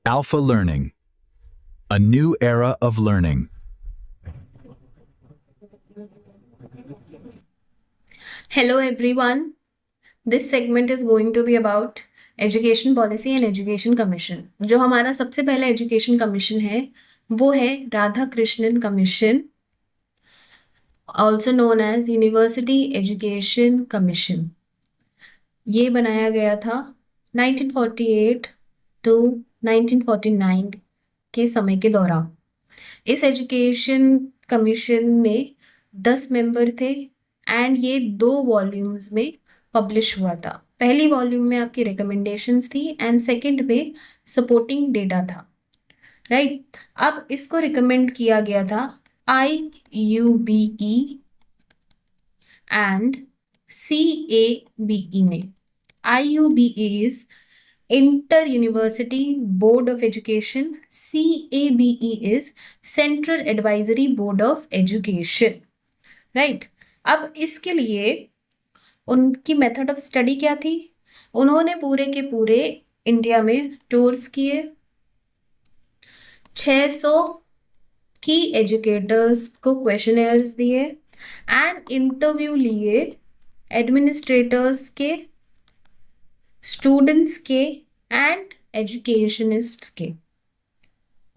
Alpha Learning, a new era of learning. Hello everyone. This segment is going to be about Education Policy and Education Commission. जो हमारा सबसे पहला education commission है वो है Radhakrishnan commission, also known as university education commission. ये बनाया गया था 1948 टू 1949 के समय के दौरान। इस एजुकेशन कमीशन में 10 मेंबर थे एंड ये 2 वॉल्यूम्स में पब्लिश हुआ था। पहली वॉल्यूम में आपकी रिकमेंडेशंस थी एंड सेकंड में सपोर्टिंग डेटा था, राइट। अब इसको रिकमेंड किया गया था IUBE एंड CABE ने। IUBE is inter university board of education, CABE is central advisory board of education, right. अब इसके लिए उनकी मेथड ऑफ स्टडी क्या थी? उन्होंने पूरे के पूरे इंडिया में टूर्स किए, 600 की एजुकेटर्स को क्वेश्चनर्स दिए एंड इंटरव्यू लिए एडमिनिस्ट्रेटर्स के, स्टूडेंट्स के एंड एजुकेशनिस्ट्स के।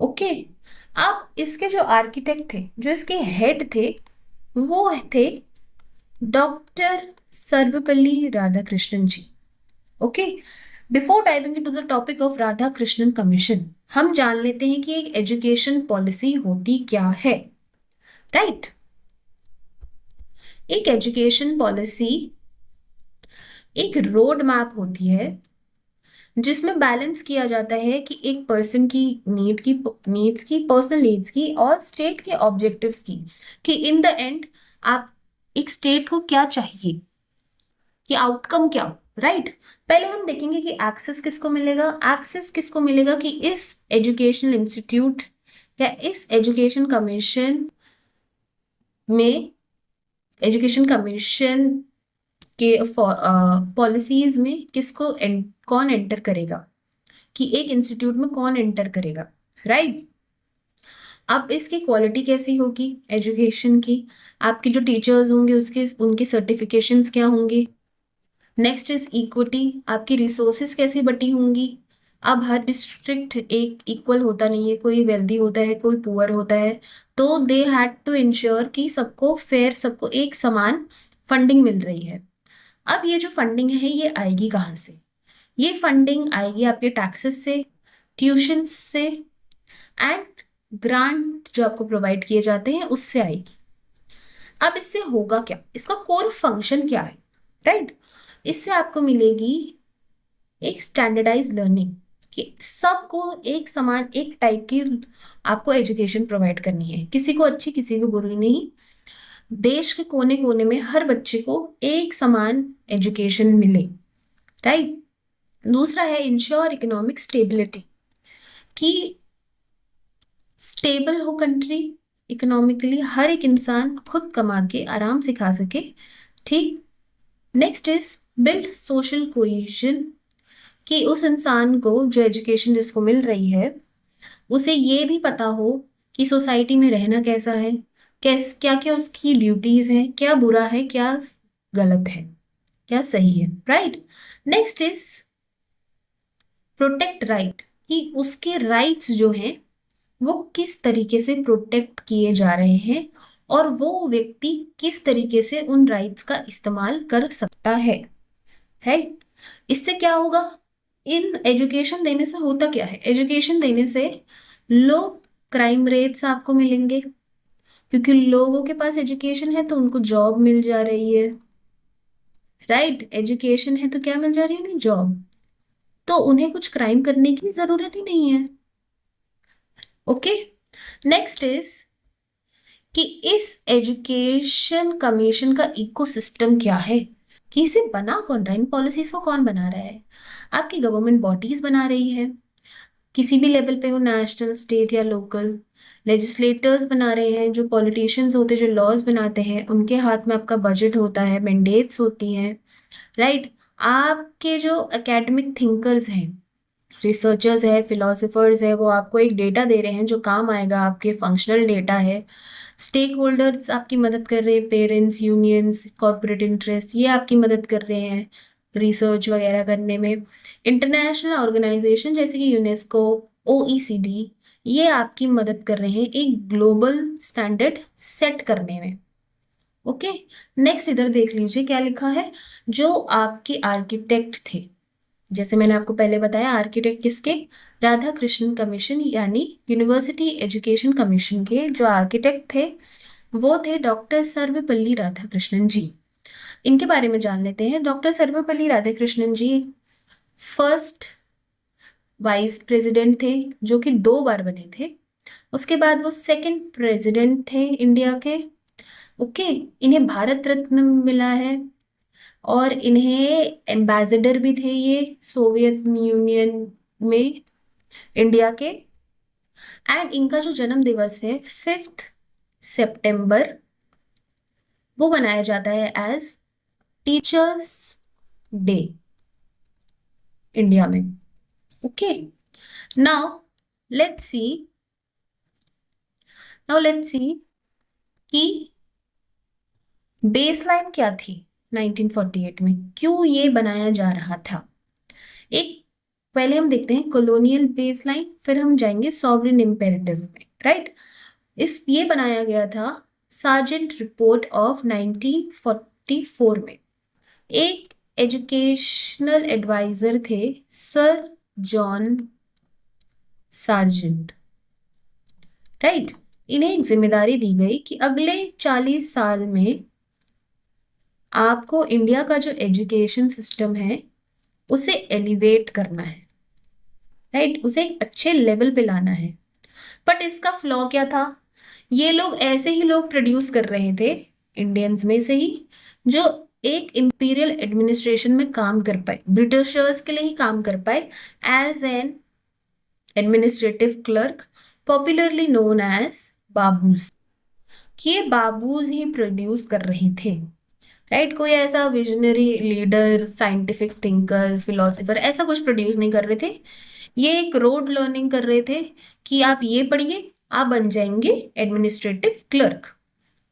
ओके, अब इसके जो आर्किटेक्ट थे, जो इसके हेड थे, वो थे doctor Sarvepalli Radhakrishnan ji. Okay, before diving into the topic of Radhakrishnan commission, हम जान लेते हैं कि एक एजुकेशन पॉलिसी होती क्या है, राइट। एक एजुकेशन पॉलिसी एक रोड मैप होती है जिसमें बैलेंस किया जाता है कि एक पर्सन की नीड्स की, पर्सनल नीड्स की और स्टेट के ऑब्जेक्टिव्स की, कि इन द एंड आप एक स्टेट को क्या चाहिए, कि आउटकम क्या हो, राइट। पहले हम देखेंगे कि एक्सेस किसको मिलेगा। एक्सेस किसको मिलेगा कि इस एजुकेशनल इंस्टीट्यूट या इस एजुकेशन कमीशन में, एजुकेशन कमीशन के पॉलिसीज में किसको कौन एंटर करेगा, कि एक इंस्टीट्यूट में कौन एंटर करेगा, राइट। अब इसकी क्वालिटी कैसी होगी एजुकेशन की, आपके जो टीचर्स होंगे उसके उनके सर्टिफिकेशंस क्या होंगे। नेक्स्ट इज इक्विटी, आपकी रिसोर्सेज कैसी बटी होंगी। अब हर डिस्ट्रिक्ट एक इक्वल होता नहीं है, कोई वेल्दी होता है, कोई पुअर होता है, तो दे हैड टू इंश्योर कि सबको फेयर, सबको एक समान फंडिंग मिल रही है। अब ये जो फंडिंग है ये आएगी कहाँ से? ये फंडिंग आएगी आपके टैक्सेस से, ट्यूशन से एंड ग्रांट जो आपको प्रोवाइड किए जाते हैं उससे आएगी। अब इससे होगा क्या, इसका कोर फंक्शन क्या है, राइट। इससे आपको मिलेगी एक स्टैंडर्डाइज लर्निंग, कि सबको एक समान एक टाइप की आपको एजुकेशन प्रोवाइड करनी है, किसी को अच्छी किसी को बुरी नहीं। देश के कोने कोने में हर बच्चे को एक समान एजुकेशन मिले, राइट। दूसरा है इंश्योर इकोनॉमिक स्टेबिलिटी, कि स्टेबल हो कंट्री इकोनॉमिकली, हर एक इंसान खुद कमा के आराम से खा सके, ठीक। Next is build social cohesion, कि उस इंसान को जो एजुकेशन जिसको मिल रही है उसे ये भी पता हो कि सोसाइटी में रहना कैसा है, क्या क्या उसकी ड्यूटीज हैं, क्या बुरा है, क्या गलत है, क्या सही है, right. Next is protect right, कि उसके राइट्स जो हैं वो किस तरीके से प्रोटेक्ट किए जा रहे हैं और वो व्यक्ति किस तरीके से उन राइट्स का इस्तेमाल कर सकता है, राइट। इससे क्या होगा, इन एजुकेशन देने से होता क्या है, एजुकेशन देने से लो क्राइम रेट्स आपको मिलेंगे, क्योंकि लोगों के पास एजुकेशन है तो उनको जॉब मिल जा रही है, राइट। एजुकेशन है तो क्या मिल जा रही है उन्हें, जॉब, तो उन्हें कुछ क्राइम करने की जरूरत ही नहीं है। ओके, नेक्स्ट इज कि इस एजुकेशन कमीशन का इकोसिस्टम क्या है, कि इसे बना कौन रहा है, इन पॉलिसीज को कौन बना रहा है। आपकी गवर्नमेंट बॉडीज बना रही है, किसी भी लेवल पे हो, नेशनल, स्टेट या लोकल। लेजिस्लेटर्स बना रहे हैं, जो पॉलिटिशियंस होते हैं, जो लॉज बनाते हैं, उनके हाथ में आपका बजट होता है, मैंडेट्स होती हैं, राइट। आपके जो एकेडमिक थिंकर्स हैं, रिसर्चर्स है, फिलोसोफर्स है, वो आपको एक डेटा दे रहे हैं जो काम आएगा, आपके फंक्शनल डेटा है। स्टेक होल्डर्स आपकी मदद कर रहे हैं, पेरेंट्स, यूनियंस, कॉर्पोरेट इंटरेस्ट, ये आपकी मदद कर रहे हैं रिसर्च वगैरह करने में। इंटरनेशनल ऑर्गेनाइजेशन जैसे कि यूनेस्को, OECD, ये आपकी मदद कर रहे हैं एक ग्लोबल स्टैंडर्ड सेट करने में। ओके, नेक्स्ट इधर देख लीजिए क्या लिखा है। जो आपके आर्किटेक्ट थे, जैसे मैंने आपको पहले बताया, आर्किटेक्ट किसके, राधा कृष्णन कमीशन यानी यूनिवर्सिटी एजुकेशन कमीशन के जो आर्किटेक्ट थे वो थे डॉक्टर सर्वपल्ली राधाकृष्णन जी। इनके बारे में जान लेते हैं। डॉक्टर सर्वपल्ली राधाकृष्णन जी फर्स्ट वाइस प्रेसिडेंट थे जो कि 2 बार बने थे। उसके बाद वो सेकंड प्रेसिडेंट थे इंडिया के। ओके, इन्हें भारत रत्न मिला है और इन्हें एम्बेसडर भी थे ये सोवियत यूनियन में इंडिया के। एंड इनका जो जन्म दिवस है 5 सितंबर, वो मनाया जाता है एज टीचर्स डे इंडिया में। ओके, नाउ लेट्स सी कि बेसलाइन क्या थी 1948 में, क्यों ये बनाया जा रहा था। एक पहले हम देखते हैं कॉलोनियल बेसलाइन, फिर हम जाएंगे सॉवरेन इम्पेरेटिव में, राइट। ये बनाया गया था सार्जेंट रिपोर्ट ऑफ 1944 में। एक एजुकेशनल एडवाइजर थे सर जॉन सार्जेंट, राइट। इन्हें एक जिम्मेदारी दी गई कि अगले 40 साल में आपको इंडिया का जो एजुकेशन सिस्टम है उसे एलिवेट करना है, राइट, उसे एक अच्छे लेवल पे लाना है। बट इसका फ्लॉ क्या था, ये लोग ऐसे ही लोग प्रोड्यूस कर रहे थे इंडियंस में से ही जो एक इंपीरियल एडमिनिस्ट्रेशन में काम कर पाए, ब्रिटिशर्स के लिए ही काम कर पाए as an administrative clerk, popularly known as babus. ये बाबूज ही प्रोड्यूस कर रहे थे, राइट। कोई ऐसा visionary leader, scientific thinker, philosopher ऐसा कुछ प्रोड्यूस नहीं कर रहे थे। ये एक रोड लर्निंग कर रहे थे कि आप ये पढ़िए, आप बन जाएंगे एडमिनिस्ट्रेटिव क्लर्क,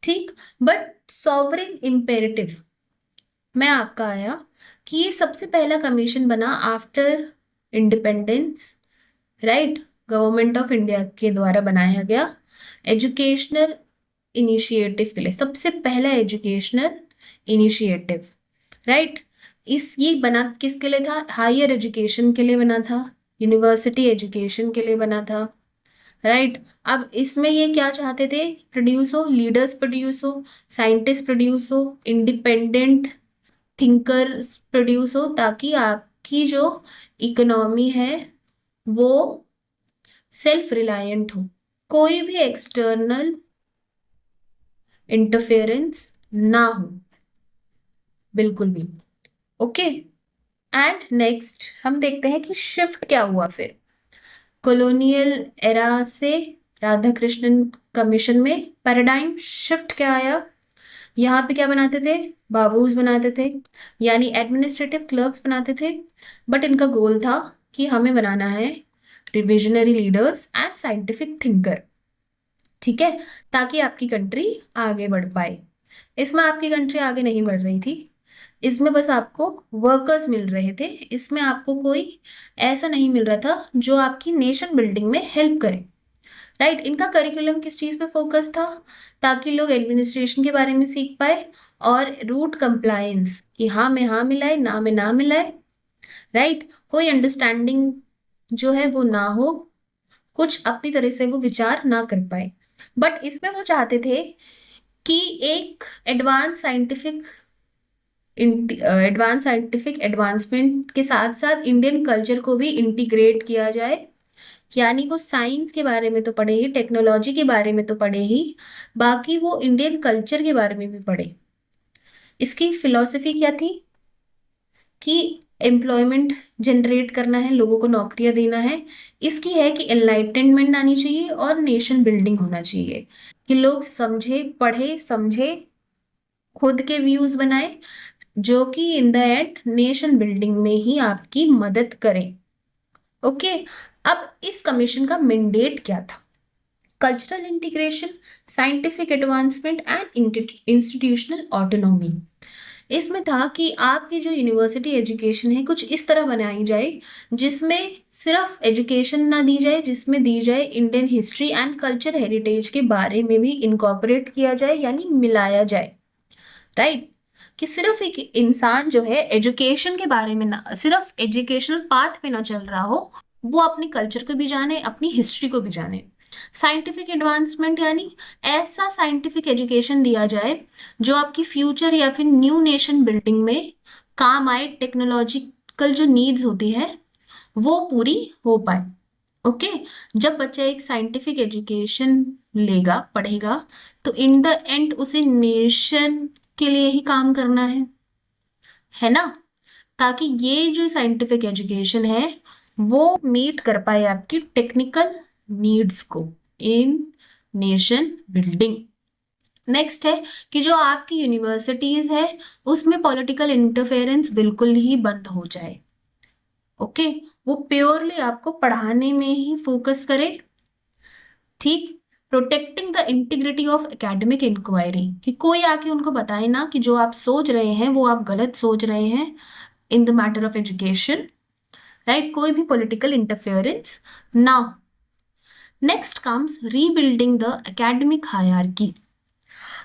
ठीक। बट सॉवरेन इम्पेरेटिव में आपका आया कि ये सबसे पहला कमीशन बना after independence, right, government of India के द्वारा बनाया गया एजुकेशनल इनिशिएटिव के लिए, सबसे पहला एजुकेशनल इनिशिएटिव, राइट। ये बना किसके लिए था, हायर एजुकेशन के लिए बना था, यूनिवर्सिटी एजुकेशन के लिए बना था, राइट। अब इसमें ये क्या चाहते थे, प्रोड्यूस हो, लीडर्स प्रोड्यूस हो, साइंटिस्ट प्रोड्यूस हो, इंडिपेंडेंट थिंकर्स प्रोड्यूस हो, ताकि आपकी जो इकोनॉमी है वो सेल्फ रिलायंट हो, कोई भी एक्सटर्नल इंटरफेरेंस ना हो, बिल्कुल भी। ओके, एंड नेक्स्ट हम देखते हैं कि शिफ्ट क्या हुआ फिर कॉलोनियल एरा से राधा कृष्णन कमीशन में। पैराडाइम शिफ्ट क्या आया, यहाँ पे क्या बनाते थे, बाबूज बनाते थे यानी एडमिनिस्ट्रेटिव क्लर्क्स बनाते थे। बट इनका गोल था कि हमें बनाना है revisionary leaders and scientific thinker, ठीक है, ताकि आपकी कंट्री आगे बढ़ पाए। इसमें आपकी कंट्री आगे नहीं बढ़ रही थी, इसमें बस आपको वर्कर्स मिल रहे थे, इसमें आपको कोई ऐसा नहीं मिल रहा था जो आपकी नेशन बिल्डिंग में हेल्प करे, राइट। इनका करिकुलम किस चीज़ पे फोकस था, ताकि लोग एडमिनिस्ट्रेशन के बारे में सीख पाए और रूट कंप्लायंस, कि हाँ में हाँ मिलाए, ना में ना मिलाए, राइट। कोई अंडरस्टैंडिंग जो है वो ना हो, कुछ अपनी तरह से वो विचार ना कर पाए। बट इसमें वो चाहते थे कि एक एडवांस साइंटिफिक एडवांसमेंट के साथ साथ इंडियन कल्चर को भी इंटीग्रेट किया जाए, यानी वो साइंस के बारे में तो पढ़े ही, टेक्नोलॉजी के बारे में तो पढ़े ही, बाकी वो इंडियन कल्चर के बारे में भी पढ़े। इसकी फिलॉसफी क्या थी कि एम्प्लॉयमेंट जनरेट करना है, लोगों को नौकरियां देना है। इसकी है कि एनलाइटनमेंट आनी चाहिए और नेशन बिल्डिंग होना चाहिए, कि लोग समझे, पढ़े समझे, खुद के व्यूज बनाए, जो कि in the end nation building में ही आपकी मदद करें। ओके, अब इस कमीशन का मैंडेट क्या था? Cultural integration, scientific advancement and institutional autonomy. इसमें था कि आपकी जो यूनिवर्सिटी एजुकेशन है कुछ इस तरह बनाई जाए जिसमें सिर्फ एजुकेशन ना दी जाए, जिसमें दी जाए Indian history and culture heritage के बारे में भी इनकॉर्पोरेट किया जाए, यानी मिलाया जाए, राइट? कि सिर्फ एक इंसान जो है एजुकेशन के बारे में ना, सिर्फ एजुकेशनल पाथ पे ना चल रहा हो, वो अपने कल्चर को भी जाने, अपनी हिस्ट्री को भी जाने। साइंटिफिक एडवांसमेंट यानी ऐसा साइंटिफिक एजुकेशन दिया जाए जो आपकी फ्यूचर या फिर न्यू नेशन बिल्डिंग में काम आए, टेक्नोलॉजिकल जो नीड्स होती है वो पूरी हो पाए। ओके, जब बच्चा एक साइंटिफिक एजुकेशन लेगा, पढ़ेगा, तो इन द एंड उसे नेशन के लिए ही काम करना है ना? ताकि ये जो साइंटिफिक एजुकेशन है वो मीट कर पाए आपकी टेक्निकल नीड्स को इन नेशन बिल्डिंग। नेक्स्ट है कि जो आपकी यूनिवर्सिटीज है उसमें पॉलिटिकल इंटरफेरेंस बिल्कुल ही बंद हो जाए। ओके, वो प्योरली आपको पढ़ाने में ही फोकस करे। ठीक, protecting the integrity of academic inquiry, कि कोई आके उनको बताए ना कि जो आप सोच रहे हैं वो आप गलत सोच रहे हैं in the matter of education, right? कोई भी पॉलिटिकल इंटरफेरेंस ना हो। Next comes rebuilding the academic hierarchy.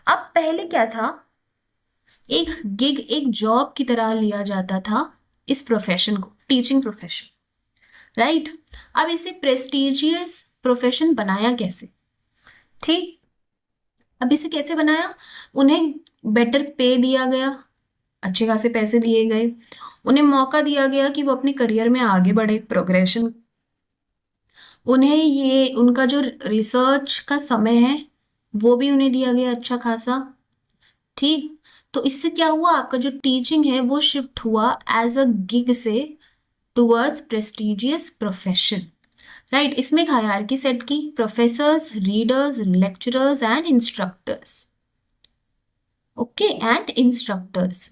अब पहले क्या था, एक गिग, एक जॉब की तरह लिया जाता था इस प्रोफेशन को, टीचिंग प्रोफेशन, राइट? अब इसे प्रेस्टिजियस प्रोफेशन बनाया कैसे? ठीक, अब इसे कैसे बनाया? उन्हें बेटर पे दिया गया, अच्छे खासे पैसे दिए गए, उन्हें मौका दिया गया कि वो अपने करियर में आगे बढ़े, प्रोग्रेशन, उन्हें ये उनका जो रिसर्च का समय है वो भी उन्हें दिया गया अच्छा खासा। ठीक, तो इससे क्या हुआ, आपका जो टीचिंग है वो शिफ्ट हुआ एज अ गिग से टुवर्ड्स प्रेस्टिजियस प्रोफेशन, राइट? इसमें एक हायरार्की सेट की, professors, readers, lecturers and instructors. Okay, and instructors,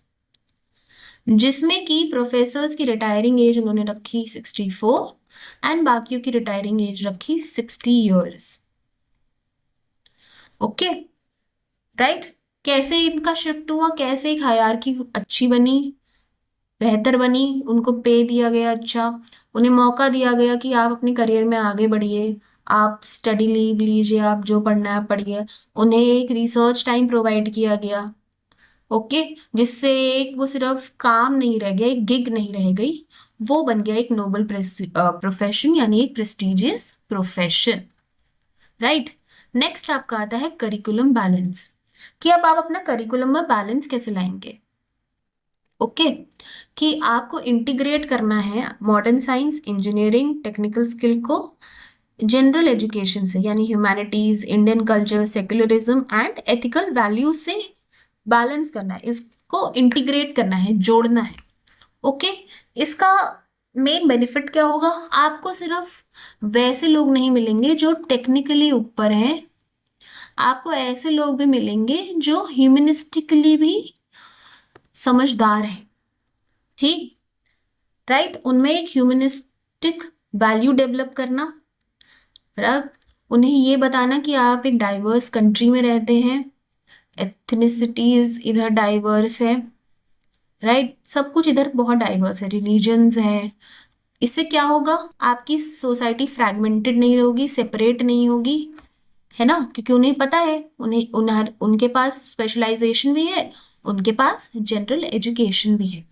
जिसमें कि प्रोफेसर्स की रिटायरिंग एज उन्होंने रखी 64 एंड बाकियों की रिटायरिंग एज रखी 60 ईयर्स। Okay, right? कैसे इनका शिफ्ट हुआ, कैसे एक हायरार्की अच्छी बनी, बेहतर बनी, उनको पे दिया गया अच्छा, उन्हें मौका दिया गया कि आप अपने करियर में आगे बढ़िए, आप स्टडी लीव लीजिए, आप जो पढ़ना है पढ़िए, उन्हें एक रिसर्च टाइम प्रोवाइड किया गया। ओके, जिससे एक वो सिर्फ काम नहीं रह गया, एक गिग नहीं रह गई, वो बन गया एक नोबल प्रोफेशन, यानी एक प्रेस्टिजियस प्रोफेशन, राइट? नेक्स्ट आपका आता है करिकुलम बैलेंस, कि अब आप अपना करिकुलम में बैलेंस कैसे लाएंगे। ओके, कि आपको इंटीग्रेट करना है modern science, engineering, technical skill को जनरल एजुकेशन से, यानी humanities, Indian culture, secularism and ethical values से बैलेंस करना है, इसको इंटीग्रेट करना है, जोड़ना है। ओके, इसका मेन बेनिफिट क्या होगा, आपको सिर्फ वैसे लोग नहीं मिलेंगे जो टेक्निकली ऊपर हैं, आपको ऐसे लोग भी मिलेंगे जो ह्यूमनिस्टिकली भी समझदार हैं। ठीक, राइट? उनमें एक ह्यूमनिस्टिक वैल्यू डेवलप करना, रख उन्हें ये बताना कि आप एक डाइवर्स कंट्री में रहते हैं, एथनिसिटीज इधर डाइवर्स है, राइट? सब कुछ इधर बहुत डाइवर्स है, रिलीजन्स है। इससे क्या होगा, आपकी सोसाइटी फ्रैगमेंटेड नहीं होगी, सेपरेट नहीं होगी, है ना? क्योंकि उन्हें पता है, उनके पास स्पेशलाइजेशन भी है, उनके पास जनरल एजुकेशन भी है,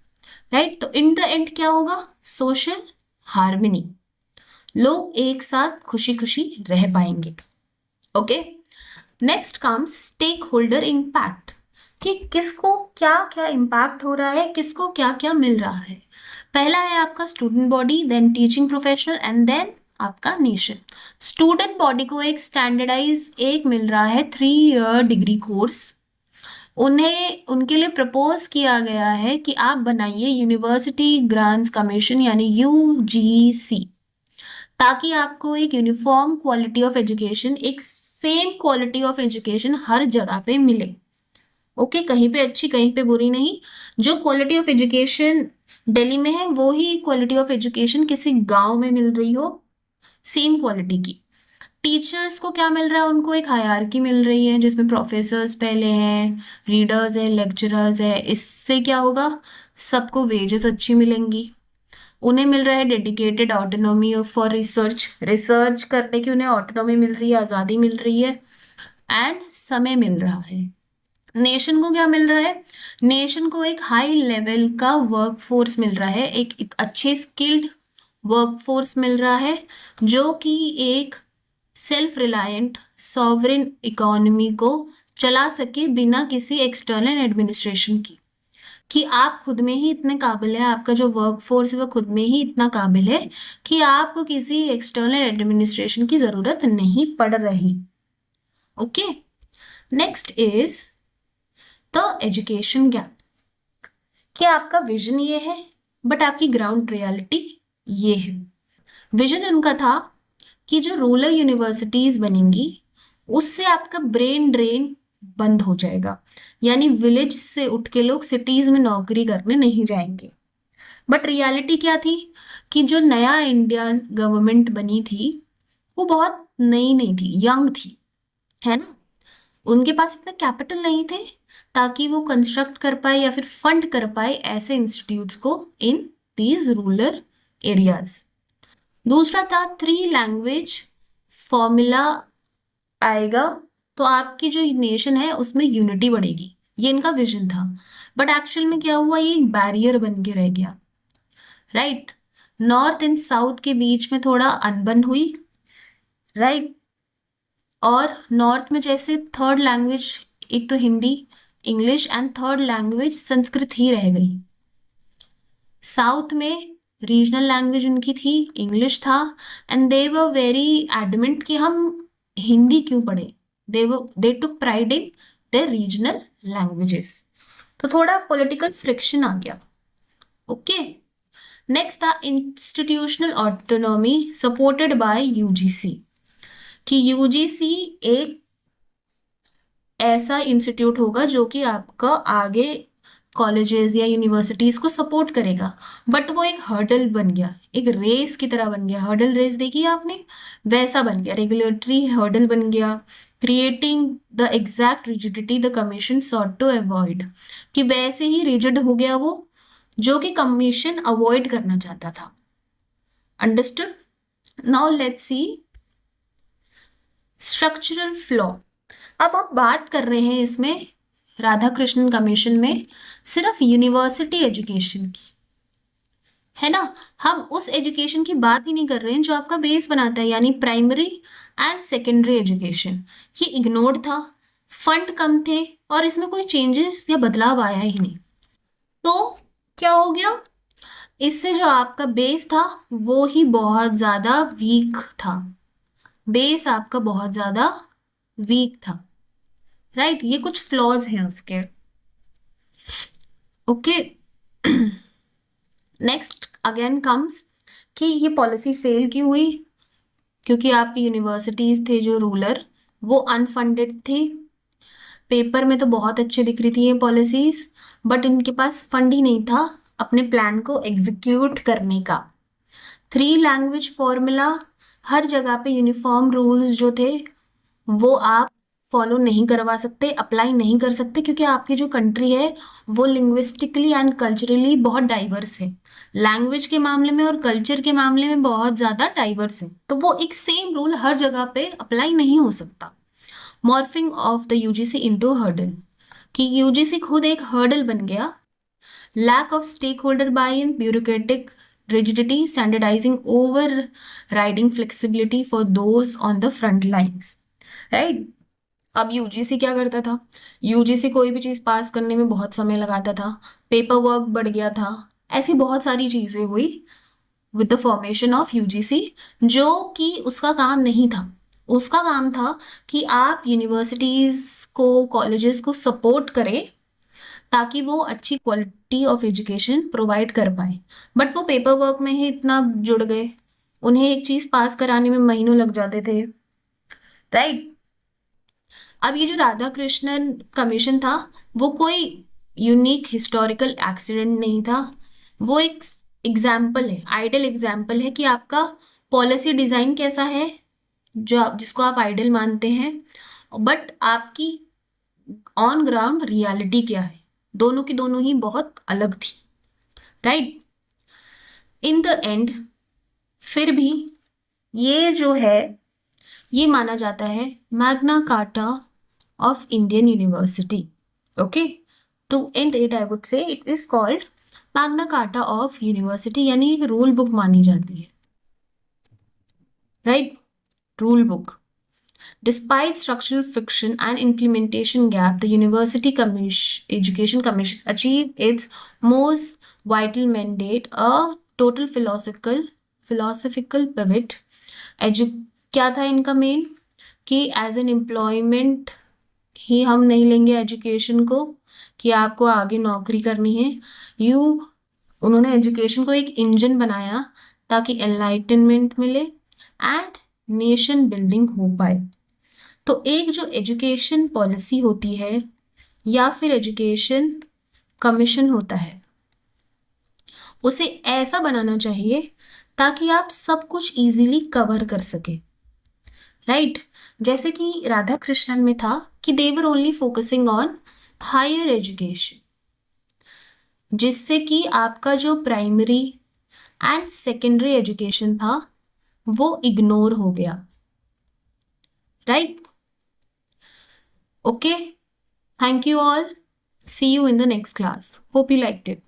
राइट? तो इन द एंड क्या होगा, सोशल हार्मनी, लोग एक साथ खुशी खुशी रह पाएंगे। Okay, next comes stakeholder impact, कि किसको क्या क्या इम्पैक्ट हो रहा है, किसको क्या क्या मिल रहा है। पहला है आपका student body, then teaching professional and then आपका नेशन। स्टूडेंट बॉडी को एक स्टैंडर्डाइज एक मिल रहा है 3 ईयर डिग्री कोर्स, उन्हें उनके लिए प्रपोज किया गया है कि आप बनाइए यूनिवर्सिटी ग्रांट्स कमीशन, यानी UGC, ताकि आपको एक यूनिफॉर्म क्वालिटी ऑफ एजुकेशन, एक सेम क्वालिटी ऑफ एजुकेशन हर जगह पे मिले। ओके, कहीं पे अच्छी कहीं पे बुरी नहीं, जो क्वालिटी ऑफ एजुकेशन दिल्ली में है वो ही क्वालिटी ऑफ एजुकेशन किसी गांव में मिल रही हो, सेम क्वालिटी की। टीचर्स को क्या मिल रहा है, उनको एक हायरार्की मिल रही है जिसमें प्रोफेसर्स पहले हैं, रीडर्स हैं, लेक्चरर्स हैं। इससे क्या होगा, सबको वेजेस अच्छी मिलेंगी। उन्हें मिल रहा है dedicated autonomy for research, research करने की उन्हें ऑटोनॉमी मिल रही है, आज़ादी मिल रही है, एंड समय मिल रहा है। नेशन को क्या मिल रहा है, नेशन को एक हाई लेवल का वर्क फोर्स मिल रहा है, एक अच्छे स्किल्ड वर्क फोर्स मिल रहा है जो कि एक सेल्फ रिलायंट सॉवरेन इकोनॉमी को चला सके बिना किसी एक्सटर्नल एडमिनिस्ट्रेशन की। कि आप खुद में ही इतने काबिल है, आपका जो वर्क फोर्स है वो खुद में ही इतना काबिल है कि आपको किसी एक्सटर्नल एडमिनिस्ट्रेशन की ज़रूरत नहीं पड़ रही। Okay, next is the education gap. कि आपका विजन ये है बट आपकी ग्राउंड रियलिटी ये है। विजन उनका था कि जो रूरल यूनिवर्सिटीज़ बनेंगी उससे आपका ब्रेन ड्रेन बंद हो जाएगा, यानी विलेज से उठ के लोग सिटीज़ में नौकरी करने नहीं जाएंगे। बट रियलिटी क्या थी कि जो नया इंडिया गवर्नमेंट बनी थी वो बहुत नई नहीं थी, यंग थी, है ना। उनके पास इतना कैपिटल नहीं थे ताकि वो कंस्ट्रक्ट कर पाए या फिर फंड कर पाए ऐसे इंस्टीट्यूट्स को इन दीज रूरल एरियाज। दूसरा था 3 लैंग्वेज फॉर्मूला आएगा तो आपकी जो नेशन है उसमें यूनिटी बढ़ेगी, ये इनका विजन था। बट एक्चुअल में क्या हुआ, ये एक बैरियर बन के रह गया, राइट। नॉर्थ एंड साउथ के बीच में थोड़ा अनबन हुई, राइट। और नॉर्थ में जैसे थर्ड लैंग्वेज एक तो Hindi English and third language Sanskrit ही रह गई। साउथ में रीजनल लैंग्वेज उनकी थी, इंग्लिश था, and they were very adamant कि हम हिंदी क्यों पढ़े। They took pride in their regional languages. तो थोड़ा पॉलिटिकल फ्रिक्शन आ गया। ओके, नेक्स्ट था institutional autonomy supported by UGC. कि यूजीसी एक ऐसा इंस्टीट्यूट होगा जो कि आपका आगे कॉलेजेस या यूनिवर्सिटीज को सपोर्ट करेगा। बट वो एक हर्डल बन गया, एक रेस की तरह बन गया। हर्डल रेस देखी है आपने, वैसा बन गया, रेगुलेटरी हर्डल बन गया, creating the exact rigidity the commission sought to avoid. कि वैसे ही रिजिड हो गया वो जो कि कमीशन अवॉइड करना चाहता था। Understood. Now let's see structural flaw. अब हम बात कर रहे हैं इसमें राधाकृष्णन कमीशन में सिर्फ यूनिवर्सिटी एजुकेशन की, है ना। हम उस एजुकेशन की बात ही नहीं कर रहे हैं जो आपका बेस बनाता है, यानी प्राइमरी एंड सेकेंडरी एजुकेशन। ये इग्नोर्ड था, फंड कम थे और इसमें कोई चेंजेस या बदलाव आया ही नहीं। तो क्या हो गया, इससे जो आपका बेस था वो ही बहुत ज़्यादा वीक था। बेस आपका बहुत ज़्यादा वीक था, राइट। ये कुछ फ्लॉज हैं उसके। ओके, नेक्स्ट अगेन कम्स कि ये पॉलिसी फेल क्यों हुई। क्योंकि आपकी यूनिवर्सिटीज़ थे जो रूरल वो अनफंडेड थे। पेपर में तो बहुत अच्छे दिख रही थी ये पॉलिसीज, बट इनके पास फंड ही नहीं था अपने प्लान को एग्जीक्यूट करने का। 3 लैंग्वेज फॉर्मूला, हर जगह पे यूनिफॉर्म रूल्स जो थे वो आप फॉलो नहीं करवा सकते, अप्लाई नहीं कर सकते, क्योंकि आपकी जो कंट्री है वो लिंग्विस्टिकली एंड कल्चरली बहुत डाइवर्स है। लैंग्वेज के मामले में और कल्चर के मामले में बहुत ज़्यादा डाइवर्स है, तो वो एक सेम रूल हर जगह पे अप्लाई नहीं हो सकता। Morphing of the UGC into hurdle. कि यूजीसी खुद एक हर्डल बन गया। Lack of stakeholder buy in, bureaucratic rigidity, standardizing, overriding flexibility for those on the front lines, right? अब यूजीसी क्या करता था, यूजीसी कोई भी चीज़ पास करने में बहुत समय लगाता था, पेपर वर्क बढ़ गया था, ऐसी बहुत सारी चीज़ें हुई with the formation of UGC, जो कि उसका काम नहीं था। उसका काम था कि आप यूनिवर्सिटीज़ को, कॉलेजेस को सपोर्ट करें ताकि वो अच्छी क्वालिटी ऑफ एजुकेशन प्रोवाइड कर पाए। बट वो पेपर वर्क में ही इतना जुड़ गए, उन्हें एक चीज़ पास कराने में महीनों लग जाते थे, राइट। अब ये जो राधा कृष्णन कमीशन था वो कोई यूनिक हिस्टोरिकल एक्सीडेंट नहीं था, वो एक एग्जाम्पल है, आइडल एग्जाम्पल है कि आपका पॉलिसी डिजाइन कैसा है, जो आप जिसको आप आइडल मानते हैं, बट आपकी ऑन ग्राउंड रियलिटी क्या है, दोनों की दोनों ही बहुत अलग थी, राइट। इन द एंड फिर भी ये जो है, ये माना जाता है Magna Carta of Indian university. Okay, to end it I would say it is called Magna Carta of university, यानी एक रूल बुक मानी जाती है, right, rule book. Despite structural friction and implementation gap, the University Education Commission achieved its most vital mandate, a total philosophical pivot. क्या था इनका main, कि as an employment ही हम नहीं लेंगे एजुकेशन को, कि आपको आगे नौकरी करनी है। उन्होंने एजुकेशन को एक इंजन बनाया ताकि एनलाइटनमेंट मिले एंड नेशन बिल्डिंग हो पाए। तो एक जो एजुकेशन पॉलिसी होती है या फिर एजुकेशन कमीशन होता है, उसे ऐसा बनाना चाहिए ताकि आप सब कुछ इजीली कवर कर सके, राइट। जैसे कि राधा कृष्णन में था कि they were only focusing on higher education, जिससे कि आपका जो प्राइमरी एंड सेकेंडरी एजुकेशन था वो इग्नोर हो गया, right. Okay, thank you all. See you in the next class. Hope you liked it.